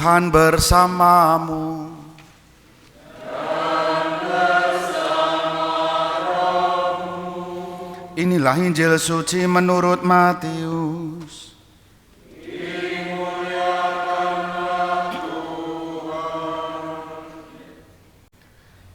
Tuhan bersamamu. Inilah Injil suci menurut Matius.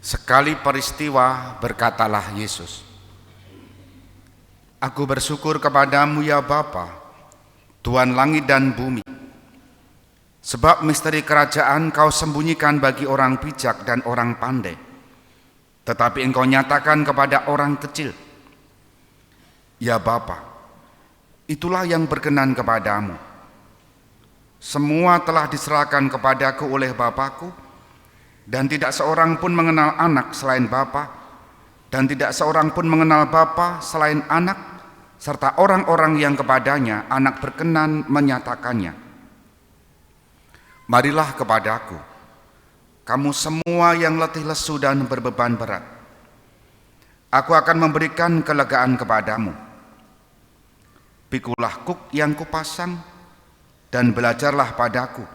Sekali peristiwa berkatalah Yesus, "Aku bersyukur kepadamu ya Bapa, Tuhan langit dan bumi, sebab misteri kerajaan kau sembunyikan bagi orang bijak dan orang pandai, tetapi engkau nyatakan kepada orang kecil. Ya Bapa, itulah yang berkenan kepadamu. Semua telah diserahkan kepadaku oleh Bapakku, dan tidak seorang pun mengenal anak selain Bapa, dan tidak seorang pun mengenal Bapa selain anak, serta orang-orang yang kepadanya anak berkenan menyatakannya. Marilah kepadaku, kamu semua yang letih lesu dan berbeban berat. Aku akan memberikan kelegaan kepadamu. Pikulah kuk yang kupasang dan belajarlah padaku,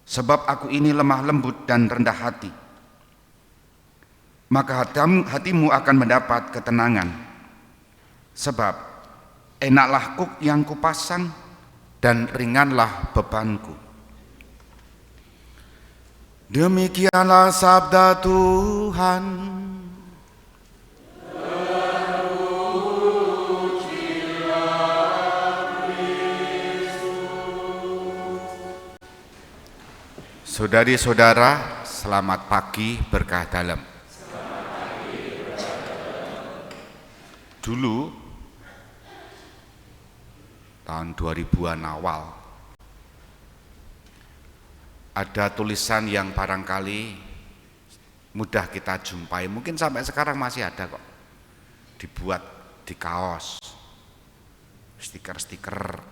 sebab aku ini lemah lembut dan rendah hati. Maka hatimu akan mendapat ketenangan, sebab enaklah kuk yang kupasang dan ringanlah bebanku." Demikianlah sabda Tuhan. Saudari-saudara, selamat pagi berkah dalam. Dulu tahun 2000-an awal ada tulisan yang barangkali mudah kita jumpai, mungkin sampai sekarang masih ada kok, dibuat di kaos, stiker-stiker,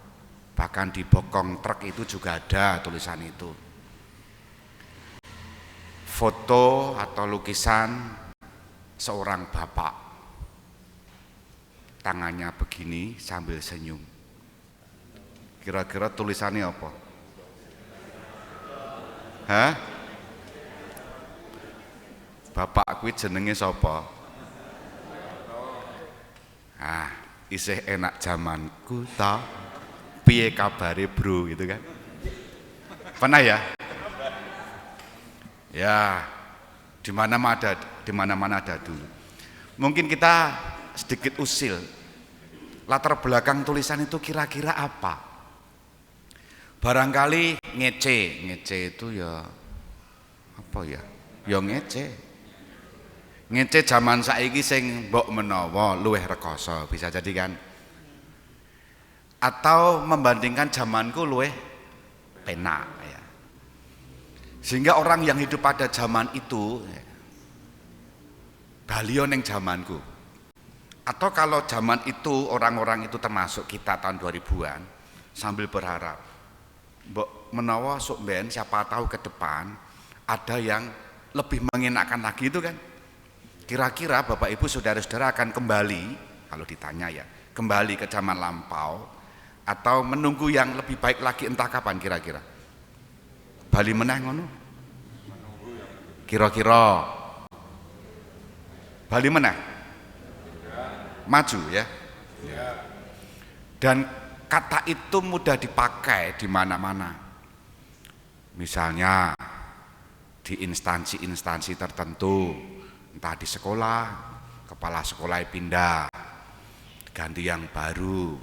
bahkan di bokong truk itu juga ada tulisan itu. Foto atau lukisan seorang bapak, tangannya begini sambil senyum. Kira-kira tulisannya apa? Hah? Bapak kuwi jenenge sapa? Ah, isih enak zamanku ta. Piye kabare, Bro, gitu kan? Pernah ya? Ya, di mana-mana ada dulu. Mungkin kita sedikit usil. Latar belakang tulisan itu kira-kira apa? Barangkali ngece itu ya apa ya? Ya ngece. Ngece zaman saiki sing mbok menawa luwih rekoso, bisa jadi kan? Atau membandingkan zamanku luwih penak. Sehingga orang yang hidup pada zaman itu baliho ning zamanku. Atau kalau zaman itu orang-orang itu termasuk kita tahun 2000-an sambil berharap mbok menawa sok ben siapa tahu ke depan ada yang lebih mengenakan lagi itu kan. Kira-kira Bapak Ibu saudara-saudara akan kembali, kalau ditanya ya, kembali ke zaman lampau atau menunggu yang lebih baik lagi entah kapan kira-kira? Bali meneh ngono. Kira-kira Bali meneh. Maju ya. Dan kata itu mudah dipakai di mana-mana. Misalnya di instansi-instansi tertentu, entah di sekolah, kepala sekolah pindah, ganti yang baru,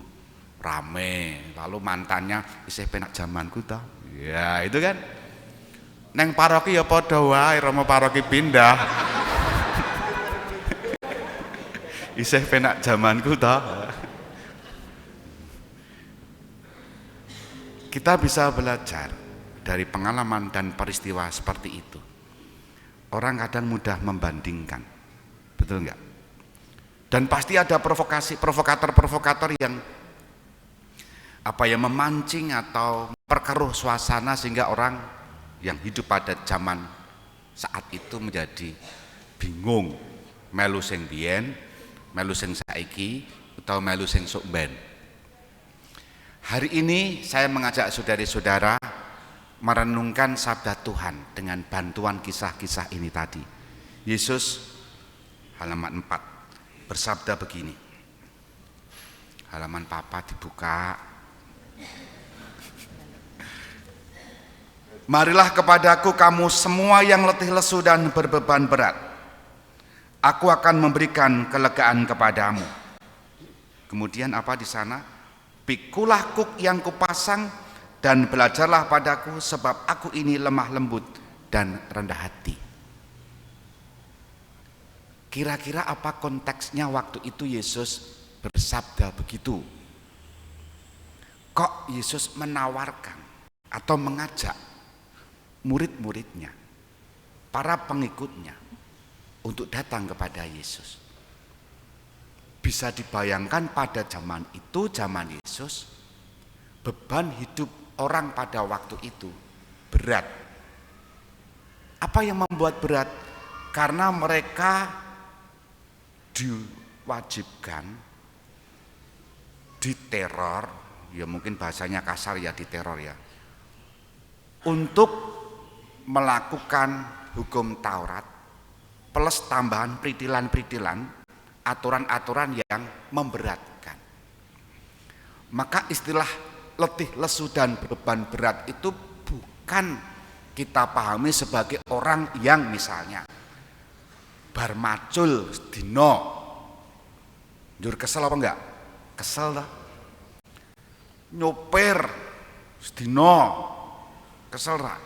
rame, lalu mantannya isih penak zamanku ta. Ya, itu kan. Neng paroki ya padha wae, romo paroki pindah. Isih penak zamanku ta. Kita bisa belajar dari pengalaman dan peristiwa seperti itu. Orang kadang mudah membandingkan, betul enggak? Dan pasti ada provokator yang memancing atau perkeruh suasana sehingga orang yang hidup pada zaman saat itu menjadi bingung, melu sing biyen, melu sing saiki, atau melu sing sok ben. Hari ini saya mengajak saudari-saudara merenungkan sabda Tuhan dengan bantuan kisah-kisah ini tadi. Yesus halaman 4 bersabda begini. Halaman papa dibuka. Marilah kepadaku kamu semua yang letih lesu dan berbeban berat. Aku akan memberikan kelegaan kepadamu. Kemudian apa di sana? Pikulah kuk yang kupasang dan belajarlah padaku, sebab aku ini lemah lembut dan rendah hati. Kira-kira apa konteksnya waktu itu Yesus bersabda begitu? Kok Yesus menawarkan atau mengajak murid-muridnya, para pengikutnya untuk datang kepada Yesus? Bisa dibayangkan pada zaman itu, zaman Yesus, beban hidup orang pada waktu itu berat. Apa yang membuat berat? Karena mereka diwajibkan diteror, ya mungkin bahasanya kasar ya, diteror ya, untuk melakukan hukum Taurat plus tambahan peritilan-peritilan, aturan-aturan yang memberatkan. Maka istilah letih lesu dan beban berat itu bukan kita pahami sebagai orang yang misalnya bar macul sedino njur kesel apa enggak? Kesel lah. Nyopir sedino kesel lah.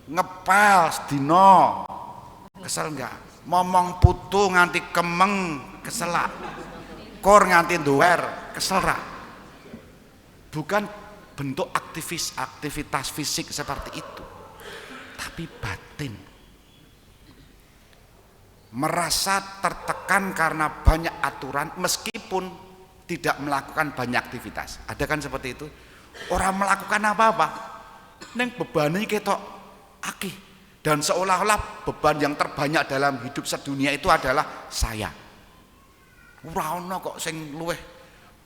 Ngepel sedino kesel enggak? Momong putu nganti kemeng kesel lah. Kor nganti duwer kesel lah. Bukan bentuk aktivitas fisik seperti itu, tapi batin. Merasa tertekan karena banyak aturan meskipun tidak melakukan banyak aktivitas. Ada kan seperti itu? Orang melakukan apa-apa, neng bebani ketok akeh, dan seolah-olah beban yang terbanyak dalam hidup sedunia itu adalah saya. Ora ono kok sing luweh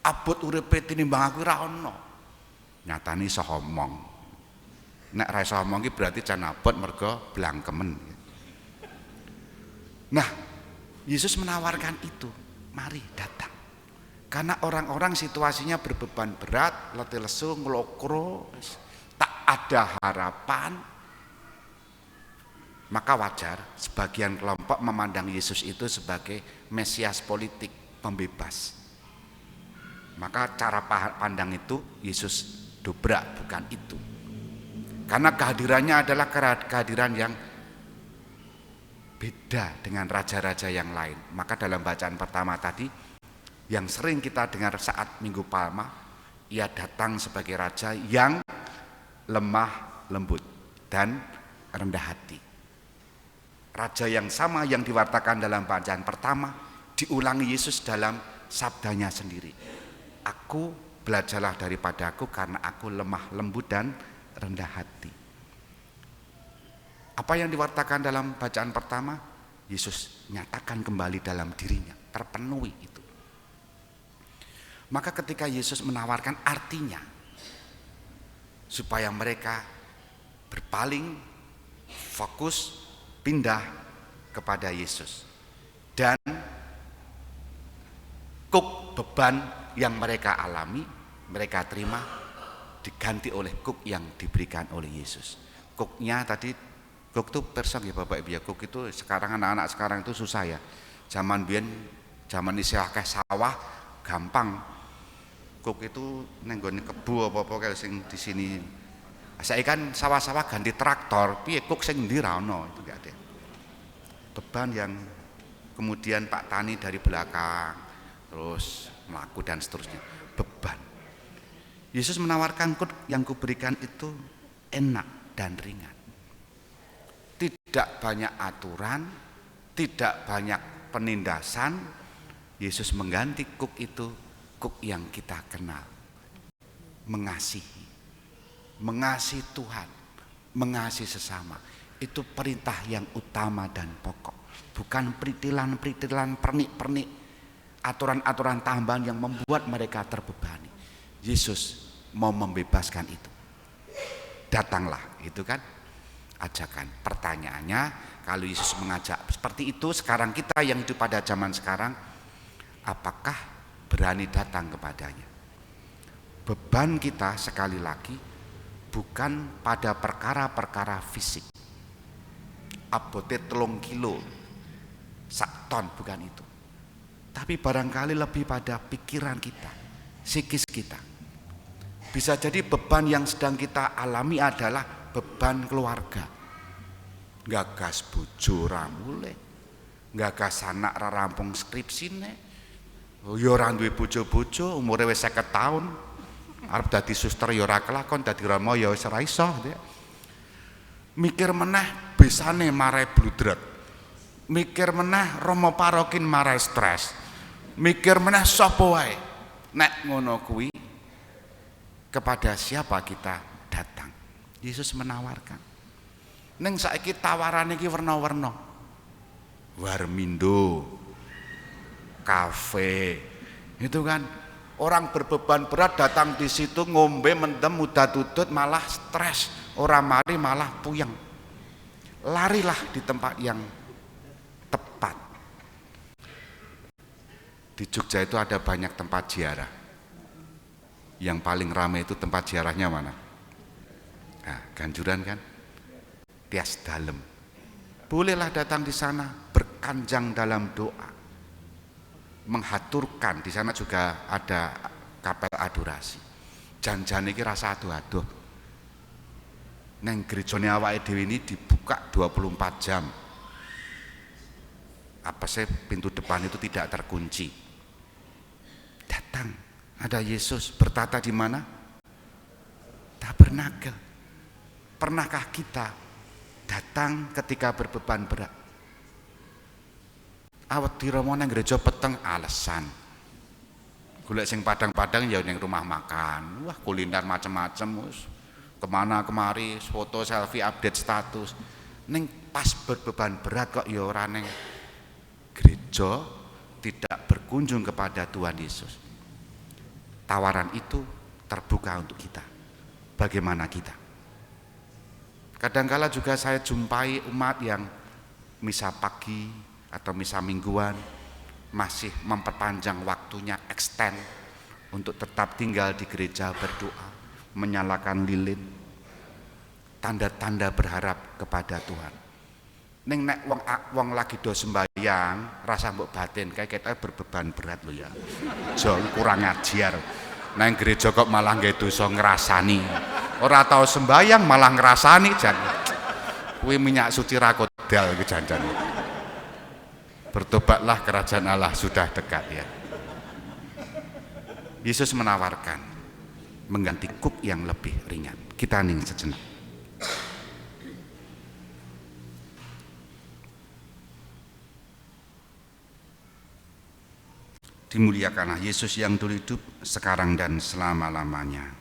abot uripe tinimbang aku, ora ono. Nyatane iso omong. Nek ra iso omong iki berarti jan abot mergo blangkemen. Nah, Yesus menawarkan itu. Mari datang. Karena orang-orang situasinya berbeban berat, letih lesu, nglokro, tak ada harapan. Maka wajar sebagian kelompok memandang Yesus itu sebagai Mesias politik, pembebas. Maka cara pandang itu Yesus dobrak, bukan itu. Karena kehadirannya adalah kehadiran yang beda dengan raja-raja yang lain. Maka dalam bacaan pertama tadi yang sering kita dengar saat Minggu Palma, ia datang sebagai raja yang lemah lembut dan rendah hati. Raja yang sama yang diwartakan dalam bacaan pertama diulangi Yesus dalam sabdanya sendiri. Aku, belajarlah daripadaku karena aku lemah lembut dan rendah hati. Apa yang diwartakan dalam bacaan pertama? Yesus nyatakan kembali dalam dirinya, terpenuhi itu. Maka ketika Yesus menawarkan, artinya supaya mereka berpaling, fokus, pindah kepada Yesus. Dan kuk beban yang mereka alami, mereka terima, diganti oleh kuk yang diberikan oleh Yesus. Kuknya tadi, kuk itu persong ya Bapak Ibu ya, kuk itu sekarang anak-anak sekarang itu susah ya. Zaman biyen, zaman isih akeh sawah gampang. Kuk itu nenggone kebu apa-apa kayak sing di sini. Saiki kan sawah-sawah ganti traktor, piye kuk sing ndi ra ono, itu enggak ada. Beban yang kemudian Pak Tani dari belakang terus melaku dan seterusnya, beban. Yesus menawarkan kuk yang kuberikan itu enak dan ringan. Tidak banyak aturan, tidak banyak penindasan. Yesus mengganti kuk itu, kuk yang kita kenal. Mengasihi. Mengasihi Tuhan, mengasihi sesama. Itu perintah yang utama dan pokok. Bukan peritilan-peritilan, pernik-pernik, aturan-aturan tambahan yang membuat mereka terbebani. Yesus mau membebaskan itu. datanglah, itu kan ajakan. Pertanyaannya, kalau Yesus mengajak seperti itu, sekarang kita yang hidup pada zaman sekarang, apakah berani datang kepadanya? Beban kita sekali lagi bukan pada perkara-perkara fisik, abote 3 kilo, 1 ton, bukan itu. Tapi barangkali lebih pada pikiran kita, psikis kita. Bisa jadi beban yang sedang kita alami adalah beban keluarga. Gagas bojo ora mulih, gagas anak ora rampung skripsine, ya ora duwe bojo-bojo, umure wis 50 tahun, arep dadi suster ya ora kelakon, dadi rama ya wis ora iso. Mikir meneh besane marai bludret, mikir meneh rama parokin marai stres, mikir meneh sapa wae. Nek ngono kuwi, kepada siapa kita datang? Yesus menawarkan. Neng saiki tawaran iki werna-werna. Warmindo, kafe, itu kan orang berbeban berat datang di situ ngombe mendem mudah tutut malah stres, orang mari malah puyeng. Larilah di tempat yang tepat. Di Jogja itu ada banyak tempat ziarah. Yang paling ramai itu tempat ziarahnya mana? Nah, Ganjuran kan? Tias Dalem. Bolehlah datang di sana, berkanjang dalam doa, menghaturkan. Di sana juga ada kapel adorasi. Jan-jan iki rasa aduh-aduh. Neng gerejane awake dhewe ini dibuka 24 jam. Apa sih, pintu depan itu tidak terkunci. Datang, ada Yesus bertata di mana? Tabernakel. Pernahkah kita datang ketika berbeban berat? Awet diromo nang gereja peteng alasan. Golek sing padang-padang ya ning rumah makan. Wah, kuliner macam-macam wis. Kemana kemari, foto selfie, update status. Ning pas berbeban berat kok ya ora ning gereja, tidak berkunjung kepada Tuhan Yesus. Tawaran itu terbuka untuk kita. Bagaimana kita? Kadangkala juga saya jumpai umat yang misa pagi atau misa mingguan masih memperpanjang waktunya, extend untuk tetap tinggal di gereja berdoa, menyalakan lilin, tanda-tanda berharap kepada Tuhan. Ning nek wong lagi do sembahyang, rasa mbok batin kayak kita berbeban berat lho ya. Jo kurang ajar. Nang gereja kok malah nggih dosa ngrasani. Ora tau sembahyang malah ngrasani jan. Kuwi minyak suci ra kodal iki janjan. Bertobatlah, kerajaan Allah sudah dekat ya. Yesus menawarkan mengganti kuk yang lebih ringan. Kita hening sejenak. Dimuliakanlah Yesus yang dulu hidup, sekarang dan selama-lamanya.